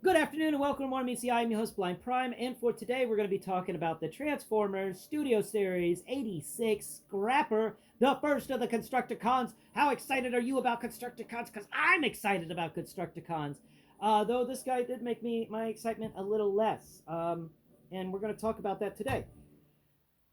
Good afternoon and welcome to MtMtE. I'm your host, Blind Prime, and for today we're going to be talking about the Transformers Studio Series 86 Scrapper, the first of the Constructacons. How excited are you about Constructacons? Because I'm excited about Constructacons. Though this guy did make my excitement a little less, and we're going to talk about that today.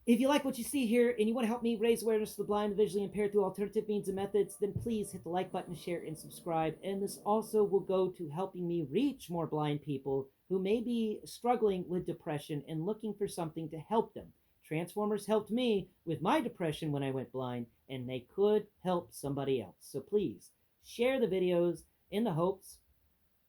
If you like what you see here and you want to help me raise awareness of the blind and visually impaired through alternative means and methods, then please hit the like button, share, and subscribe. And this also will go to helping me reach more blind people who may be struggling with depression and looking for something to help them. Transformers helped me with my depression when I went blind, and they could help somebody else. So please share the videos in the hopes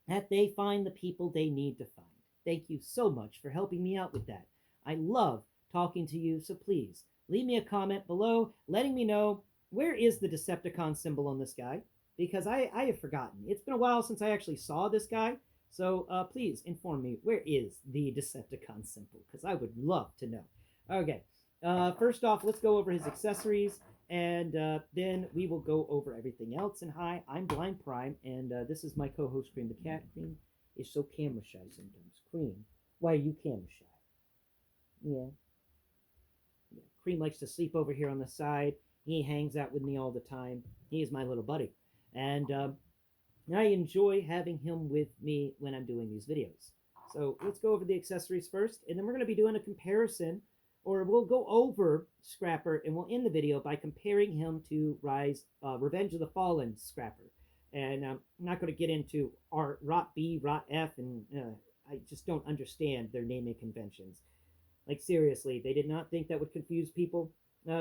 that they find the people they need to find. Thank you so much for helping me out with that. I love talking to you, so please leave me a comment below letting me know where is the Decepticon symbol on this guy, because I have forgotten. It's been a while since I actually saw this guy, so please inform me where is the Decepticon symbol, because I would love to know. Okay, first off, let's go over his accessories, and then we will go over everything else. And hi, I'm Blind Prime, and this is my co-host Cream the Cat. Cream is so camera shy sometimes. Cream, why are you camera shy? Yeah. Cream likes to sleep over here on the side. He hangs out with me all the time. He is my little buddy. And I enjoy having him with me when I'm doing these videos. So let's go over the accessories first, and then we're going to be doing a comparison, or we'll go over Scrapper, and we'll end the video by comparing him to Revenge of the Fallen Scrapper. And I'm not going to get into RotB, RotF, and I just don't understand their naming conventions. Like, seriously, they did not think that would confuse people.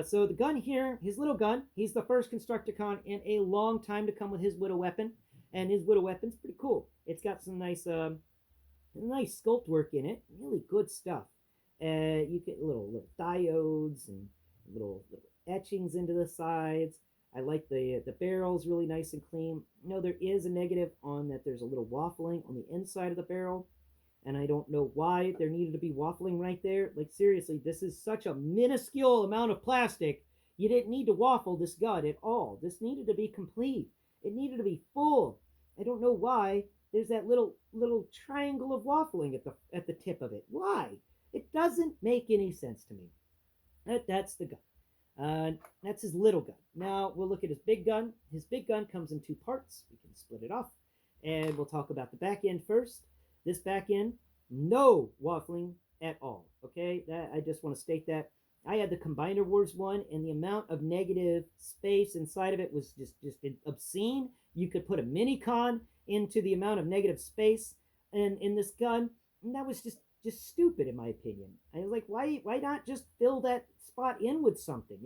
So the gun here, his little gun, he's the first Constructicon in a long time to come with his Widow weapon. And his Widow weapon's pretty cool. It's got some nice sculpt work in it. Really good stuff. You get little diodes and little etchings into the sides. I like the barrel's really nice and clean. No, there is a negative on that. There's a little waffling on the inside of the barrel. And I don't know why there needed to be waffling right there. Like, seriously, this is such a minuscule amount of plastic. You didn't need to waffle this gun at all. This needed to be complete. It needed to be full. I don't know why there's that little triangle of waffling at the tip of it. Why? It doesn't make any sense to me. That's the gun. That's his little gun. Now we'll look at his big gun. His big gun comes in two parts. We can split it off. And we'll talk about the back end first. This back end, no waffling at all, okay? I just want to state that. I had the Combiner Wars one, and the amount of negative space inside of it was just obscene. You could put a mini-con into the amount of negative space in this gun, and that was just stupid in my opinion. I was like, why not just fill that spot in with something?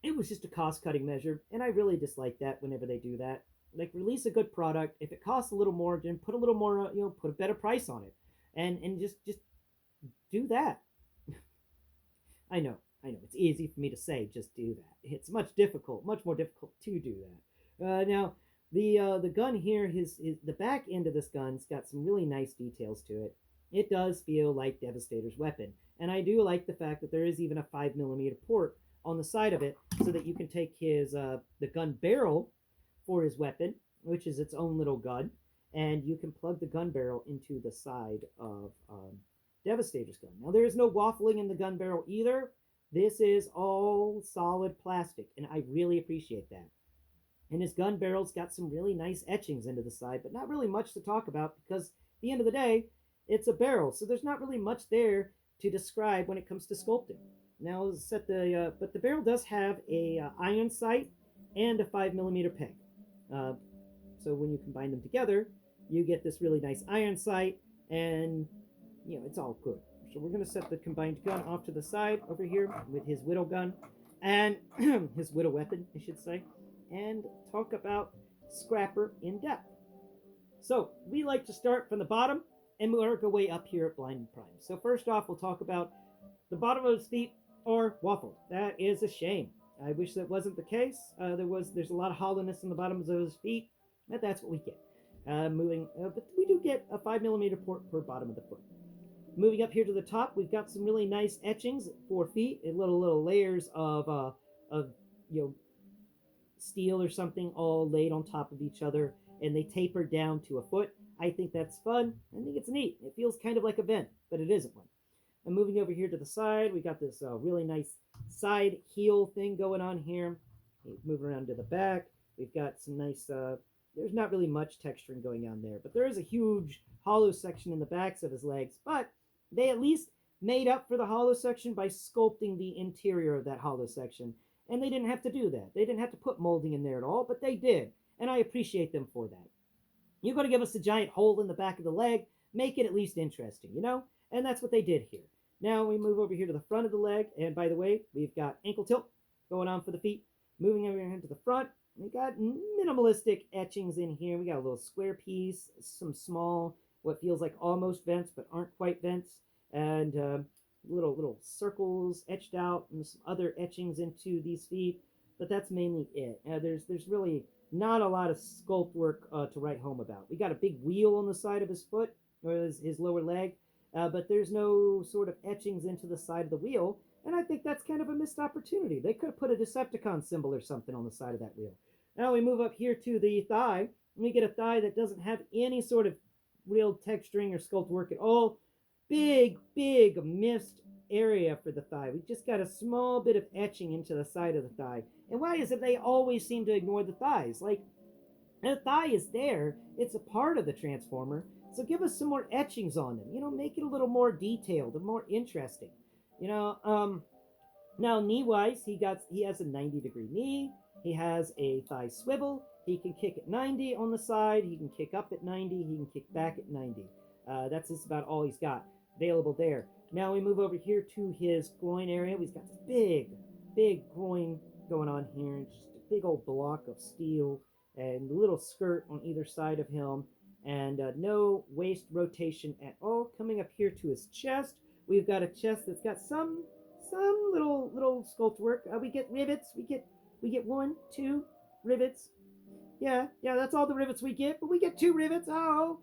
It was just a cost-cutting measure, and I really dislike that whenever they do that. Like, release a good product. If it costs a little more, then put a little more, put a better price on it, and just do that. I know, it's easy for me to say, just do that. It's much more difficult to do that. Now, the gun here, the back end of this gun's got some really nice details to it. It does feel like Devastator's weapon, and I do like the fact that there is even a 5mm port on the side of it, so that you can take his the gun barrel for his weapon, which is its own little gun, and you can plug the gun barrel into the side of Devastator's gun. Now, there is no waffling in the gun barrel either. This is all solid plastic, and I really appreciate that. And his gun barrel's got some really nice etchings into the side, but not really much to talk about, because at the end of the day, it's a barrel, so there's not really much there to describe when it comes to sculpting. Now, but the barrel does have a iron sight and a 5mm peg. So when you combine them together, you get this really nice iron sight, and it's all good. So we're going to set the combined gun off to the side over here with his Widow gun and his Widow weapon, I should say, and talk about Scrapper in depth. So we like to start from the bottom and work our way up here at Blind Prime. So first off, we'll talk about the bottom of his feet are waffled. That is a shame. I wish that wasn't the case. There's a lot of hollowness in the bottoms of his feet, but that's what we get. But we do get a 5mm port per bottom of the foot. Moving up here to the top, we've got some really nice etchings for feet, and little layers of steel or something all laid on top of each other, and they taper down to a foot. I think that's fun. I think it's neat. It feels kind of like a vent, but it isn't one. And moving over here to the side, we got this really nice side heel thing going on here. Move around to the back. We've got some nice, there's not really much texturing going on there, but there is a huge hollow section in the backs of his legs, but they at least made up for the hollow section by sculpting the interior of that hollow section. And they didn't have to do that. They didn't have to put molding in there at all, but they did. And I appreciate them for that. You're going to give us a giant hole in the back of the leg, make it at least interesting, you know? And that's what they did here. Now we move over here to the front of the leg. And by the way, we've got ankle tilt going on for the feet. Moving over here to the front, we got minimalistic etchings in here. We got a little square piece, some small, what feels like almost vents, but aren't quite vents. And little circles etched out and some other etchings into these feet. But that's mainly it. There's really not a lot of sculpt work to write home about. We got a big wheel on the side of his foot, or his lower leg, but there's no sort of etchings into the side of the wheel, and I think that's kind of a missed opportunity. They could have put a Decepticon symbol or something on the side of that wheel. Now we move up here to the thigh, and we get a thigh that doesn't have any sort of real texturing or sculpt work at all. Big missed area for the thigh. We just got a small bit of etching into the side of the thigh. And why is it they always seem to ignore the thighs? Like, the thigh is there. It's a part of the Transformer. So give us some more etchings on them. You know, make it a little more detailed and more interesting. You know, now knee-wise, he has a 90-degree knee. He has a thigh swivel. He can kick at 90 on the side. He can kick up at 90. He can kick back at 90. That's just about all he's got available there. Now we move over here to his groin area. We've got this big groin going on here. Just a big old block of steel and a little skirt on either side of him. And no waist rotation at all. Coming up here to his chest, we've got a chest that's got some little sculpt work. We get rivets. We get 1, 2 rivets. Yeah, that's all the rivets we get. But we get 2 rivets. Oh,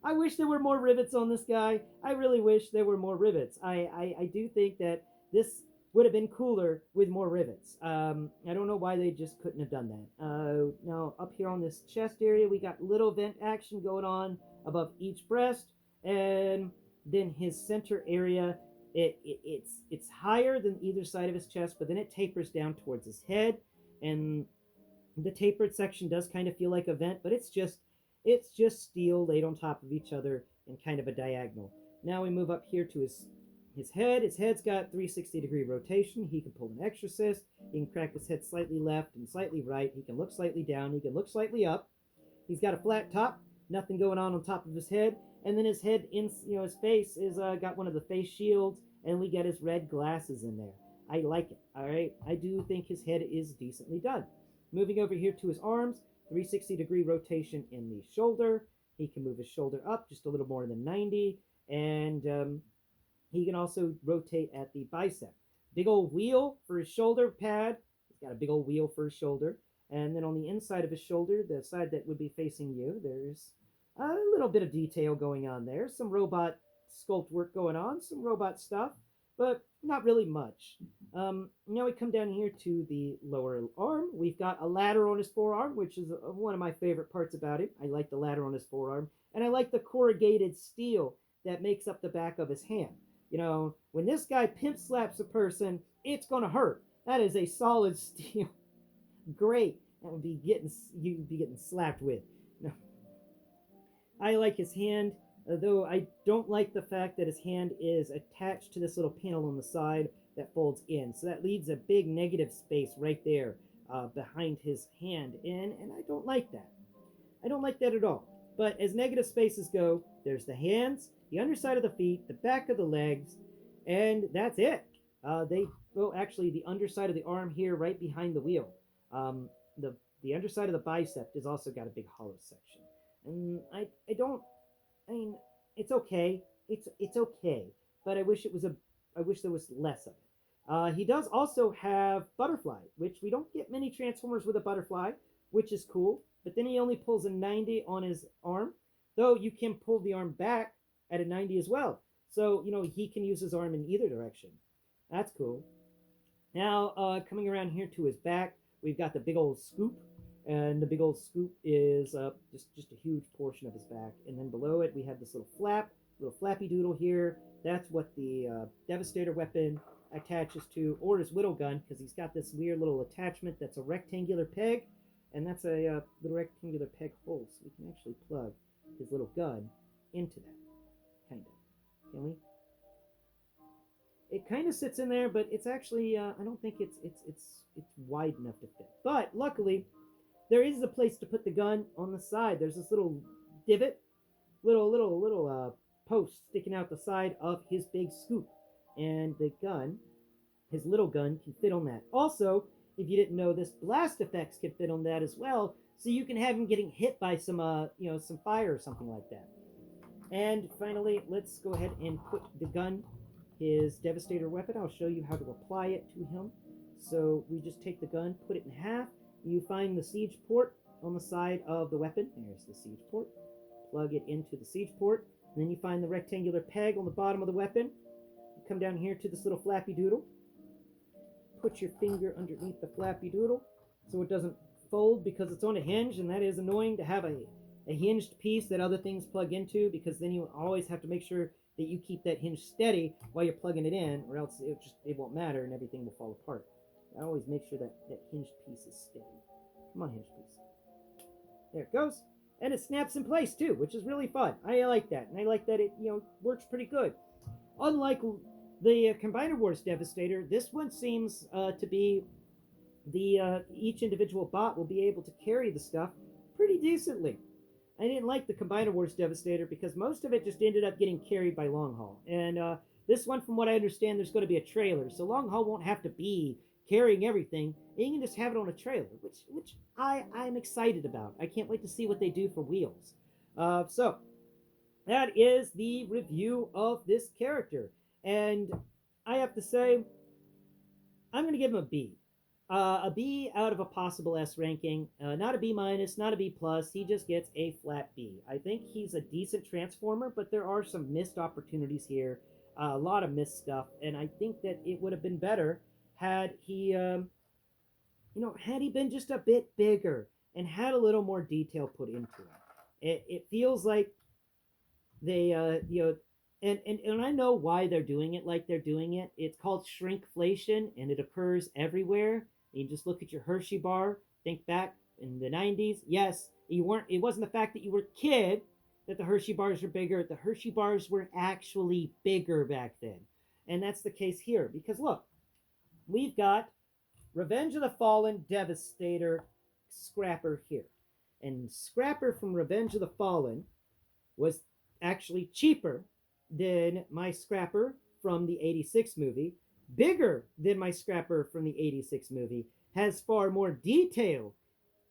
I wish there were more rivets on this guy. I really wish there were more rivets. I do think that this would have been cooler with more rivets. I don't know why they just couldn't have done that. Now, up here on this chest area, we got little vent action going on above each breast. And then his center area, it's higher than either side of his chest, but then it tapers down towards his head. And the tapered section does kind of feel like a vent, but it's just steel laid on top of each other in kind of a diagonal. Now we move up here to his head. His head's got 360-degree rotation. He can pull an exorcist. He can crack his head slightly left and slightly right. He can look slightly down. He can look slightly up. He's got a flat top, nothing going on top of his head. And then his head, his face is got one of the face shields, and we get his red glasses in there. I like it. All right, I do think his head is decently done. Moving over here to his arms. 360-degree rotation in the shoulder. He can move his shoulder up just a little more than 90. And he can also rotate at the bicep. Big old wheel for his shoulder pad. He's got a big old wheel for his shoulder. And then on the inside of his shoulder, the side that would be facing you, there's a little bit of detail going on there. Some robot sculpt work going on. Some robot stuff. But not really much. Now we come down here to the lower arm. We've got a ladder on his forearm, which is one of my favorite parts about it. I like the ladder on his forearm. And I like the corrugated steel that makes up the back of his hand. You know, when this guy pimp slaps a person, it's going to hurt. That is a solid steel. Great. That would be you'd be getting slapped with. You know, I like his hand. Though I don't like the fact that his hand is attached to this little panel on the side that folds in. So that leaves a big negative space right there behind his hand. And I don't like that. I don't like that at all. But as negative spaces go, there's the hands, the underside of the feet, the back of the legs, and that's it. Actually, the underside of the arm here right behind the wheel. The underside of the bicep has also got a big hollow section. And I mean, it's okay. It's okay, but I wish there was less of it. He does also have butterfly, which we don't get many Transformers with a butterfly, which is cool. But then he only pulls a 90 on his arm, though you can pull the arm back at a 90 as well. So, you know, he can use his arm in either direction. That's cool. Now, coming around here to his back, we've got the big old scoop. And the big old scoop is just a huge portion of his back. And then below it, we have this little flap, little flappy doodle here. That's what the Devastator weapon attaches to, or his whittle gun, because he's got this weird little attachment that's a rectangular peg, and that's a little rectangular peg hole, so we can actually plug his little gun into that, kind of. Can we? It kind of sits in there, but it's actually I don't think it's wide enough to fit. But luckily, there is a place to put the gun on the side. There's this little divot, little post sticking out the side of his big scoop, and the gun, his little gun, can fit on that. Also, if you didn't know, this blast effects can fit on that as well, so you can have him getting hit by some some fire or something like that. And finally, let's go ahead and put the gun, his Devastator weapon. I'll show you how to apply it to him. So we just take the gun, put it in half. You find the siege port on the side of the weapon. There's the siege port. Plug it into the siege port. And then you find the rectangular peg on the bottom of the weapon. You come down here to this little flappy doodle. Put your finger underneath the flappy doodle so it doesn't fold, because it's on a hinge, and that is annoying to have a hinged piece that other things plug into, because then you always have to make sure that you keep that hinge steady while you're plugging it in, or else it won't matter and everything will fall apart. I always make sure that hinged piece is steady. Come on, hinged piece. There it goes. And it snaps in place too, which is really fun. I like that. And I like that it works pretty good. Unlike the Combiner Wars Devastator, this one seems to be each individual bot will be able to carry the stuff pretty decently. I didn't like the Combiner Wars Devastator because most of it just ended up getting carried by Long Haul. And this one, from what I understand, there's going to be a trailer, so Long Haul won't have to be carrying everything. You can just have it on a trailer, which I'm excited about. I can't wait to see what they do for wheels. So that is the review of this character, and I have to say, I'm going to give him a B. A B out of a possible S ranking. Not a B minus, not a B plus. He just gets a flat B. I think he's a decent transformer, but there are some missed opportunities here. A lot of missed stuff, and I think that it would have been better had he, had he been just a bit bigger and had a little more detail put into him. It feels like they, and I know why they're doing it like they're doing it. It's called shrinkflation, and it occurs everywhere. You just look at your Hershey bar, think back in the 90s. Yes, it wasn't the fact that you were a kid that the Hershey bars are bigger. The Hershey bars were actually bigger back then. And that's the case here, because look, we've got Revenge of the Fallen Devastator Scrapper here. And Scrapper from Revenge of the Fallen was actually cheaper than my Scrapper from the 86 movie, bigger than my Scrapper from the 86 movie, has far more detail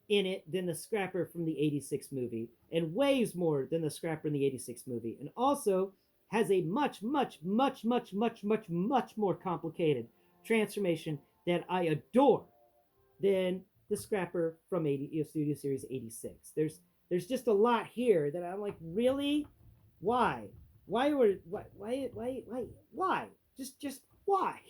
in it than the Scrapper from the 86 movie, and weighs more than the Scrapper in the 86 movie, and also has a much more complicated transformation that I adore than the Scrapper from Studio Series 86. There's just a lot here that I'm like, really? Why? Why? Just why?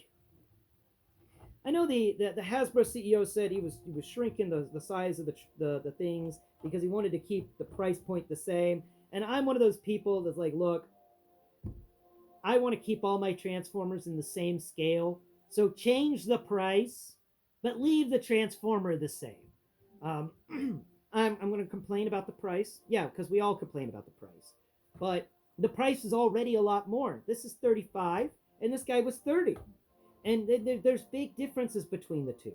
I know the Hasbro CEO said he was shrinking the size of the things because he wanted to keep the price point the same. And I'm one of those people that's like, look, I want to keep all my Transformers in the same scale. So change the price, but leave the Transformer the same. I'm going to complain about the price. Yeah, because we all complain about the price. But the price is already a lot more. This is $35, and this guy was $30. And there's big differences between the two.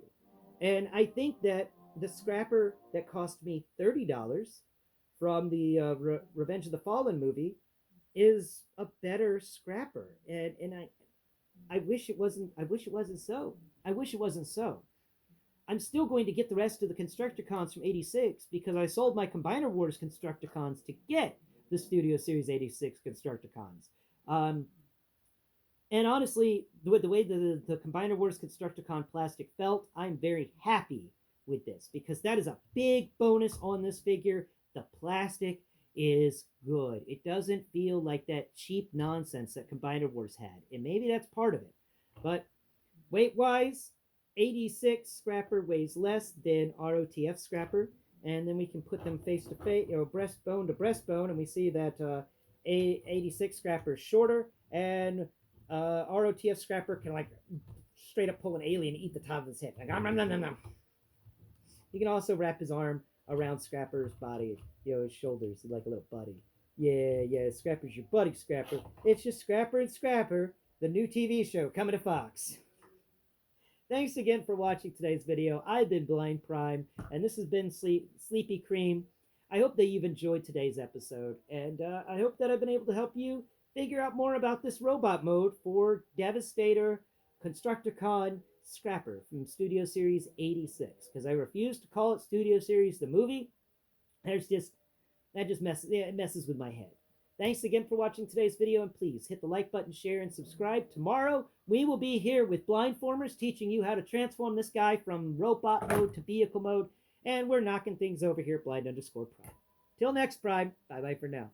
And I think that the Scrapper that cost me $30 from the Revenge of the Fallen movie is a better Scrapper. And I wish it wasn't so. I wish it wasn't so. I'm still going to get the rest of the Constructacons from 86 because I sold my Combiner Wars Constructacons to get the Studio Series 86 Constructacons. And honestly, the way the Combiner Wars Constructacon plastic felt, I'm very happy with this because that is a big bonus on this figure. The plastic is good. It doesn't feel like that cheap nonsense that Combiner Wars had. And maybe that's part of it. But weight-wise, 86 Scrapper weighs less than ROTF Scrapper. and then we can put them face to face, breastbone to breastbone, and we see that A86 Scrapper is shorter, and ROTF Scrapper can like straight up pull an alien and eat the top of his head. Like, nom, nom, nom, nom. You can also wrap his arm around Scrapper's body, his shoulders, like a little buddy. Yeah, Scrapper's your buddy, Scrapper. It's just Scrapper and Scrapper, the new TV show coming to Fox. Thanks again for watching today's video. I've been Blind Prime, and this has been Sleepy Cream. I hope that you've enjoyed today's episode, and I hope that I've been able to help you figure out more about this robot mode for Devastator, Constructacon, Scrapper from Studio Series 86, because I refuse to call it Studio Series the movie. That messes with my head. Thanks again for watching today's video, and please hit the like button, share, and subscribe. Tomorrow, we will be here with Blindformers teaching you how to transform this guy from robot mode to vehicle mode, and we're knocking things over here at Blind_Prime. Till next Prime, bye-bye for now.